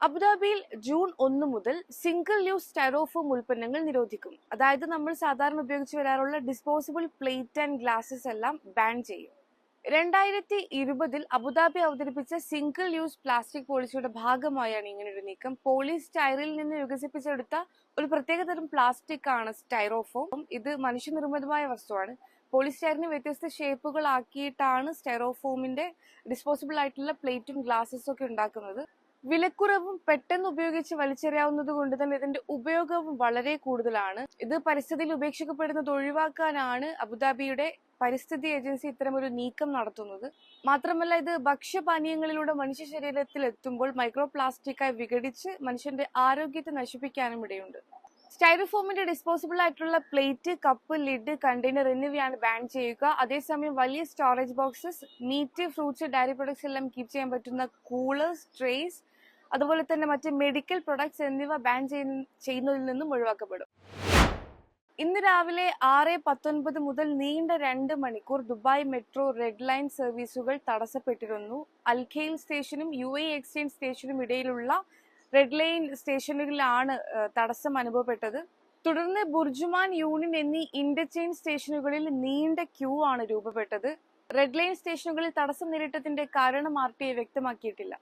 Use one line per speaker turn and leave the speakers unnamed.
അബുദാബിയിൽ ജൂൺ 1 മുതൽ single use Styrofoam ഉൽപ്പന്നങ്ങൾ നിരോധിക്കും. അതായത് നമ്മൾ സാധാരണ ഉപയോഗിച്ച് വരാറുള്ള ഡിസ്പോസിബിൾ പ്ലേറ്റ് ആൻഡ് ഗ്ലാസസ് എല്ലാം ബാൻ ചെയ്യും. 2020 അബുദാബി അവതരിപ്പിച്ച സിംഗിൾ യൂസ് പ്ലാസ്റ്റിക് പോളിസിയുടെ ഭാഗമായാണ് ഇങ്ങനൊരു നീക്കം. പോളിസ്റ്റൈറിൽ നിന്ന് വികസിപ്പിച്ചെടുത്ത ഒരു പ്രത്യേകതരം പ്ലാസ്റ്റിക് ആണ് സ്റ്റൈറോഫോം. ഇത് മനുഷ്യനിർമ്മിതമായ വസ്തുവാണ്. പോളിസ്റ്റൈറിന് വ്യത്യസ്ത ഷേപ്പുകൾ ആക്കിയിട്ടാണ് സ്റ്റൈറോഫോമിന്റെ ഡിസ്പോസിബിൾ ആയിട്ടുള്ള പ്ലേറ്റും ഗ്ലാസസും ഒക്കെ ഉണ്ടാക്കുന്നത്. വിലക്കുറവും പെട്ടെന്ന് ഉപയോഗിച്ച് വലിച്ചെറിയാവുന്നത് കൊണ്ട് തന്നെ ഇതിന്റെ ഉപയോഗവും വളരെ കൂടുതലാണ്. ഇത് പരിസ്ഥിതിയിൽ ഉപേക്ഷിക്കപ്പെടുന്നത് ഒഴിവാക്കാനാണ് അബുദാബിയുടെ പരിസ്ഥിതി ഏജൻസി ഇത്തരമൊരു നീക്കം നടത്തുന്നത്. മാത്രമല്ല ഇത് ഭക്ഷ്യപാനീയങ്ങളിലൂടെ മനുഷ്യ ശരീരത്തിൽ എത്തുമ്പോൾ മൈക്രോ പ്ലാസ്റ്റിക്കായി വിഘടിച്ച് മനുഷ്യന്റെ ആരോഗ്യത്തെ നശിപ്പിക്കാനും ഇടയുണ്ട്. സ്റ്റൈറോഫോമിന്റെ ഡിസ്പോസിബിൾ ആയിട്ടുള്ള പ്ലേറ്റ്, കപ്പ്, ലിഡ്, കണ്ടെയ്നർ എന്നിവയാണ് ബാൻ ചെയ്യുക. അതേസമയം വലിയ storage boxes, meat, fruits, dairy products എല്ലാം കീപ്പ് ചെയ്യാൻ പറ്റുന്ന കൂളേഴ്സ്, ട്രേസ്, അതുപോലെ തന്നെ മറ്റ് മെഡിക്കൽ പ്രൊഡക്ട്സ് എന്നിവ ബാൻ ചെയ്യുന്നതിൽ നിന്നും ഒഴിവാക്കപ്പെടും. ഇന്ന് രാവിലെ 6:19 മുതൽ നീണ്ട 2 മണിക്കൂർ ദുബായ് മെട്രോ റെഡ് ലൈൻ സർവീസുകൾ തടസ്സപ്പെട്ടിരുന്നു. അൽഖെയിൽ സ്റ്റേഷനും UAE എക്സ്ചേഞ്ച് സ്റ്റേഷനും ഇടയിലുള്ള റെഡ് ലൈൻ സ്റ്റേഷനുകളിലാണ് തടസ്സം അനുഭവപ്പെട്ടത്. തുടർന്ന് ബുർജുമാൻ, യൂണിയൻ എന്നീ ഇന്റർചേഞ്ച് സ്റ്റേഷനുകളിൽ നീണ്ട ക്യൂ ആണ് രൂപപ്പെട്ടത്. റെഡ് ലൈൻ സ്റ്റേഷനുകളിൽ തടസ്സം നേരിട്ടതിന്റെ കാരണം RTA വ്യക്തമാക്കിയിട്ടില്ല.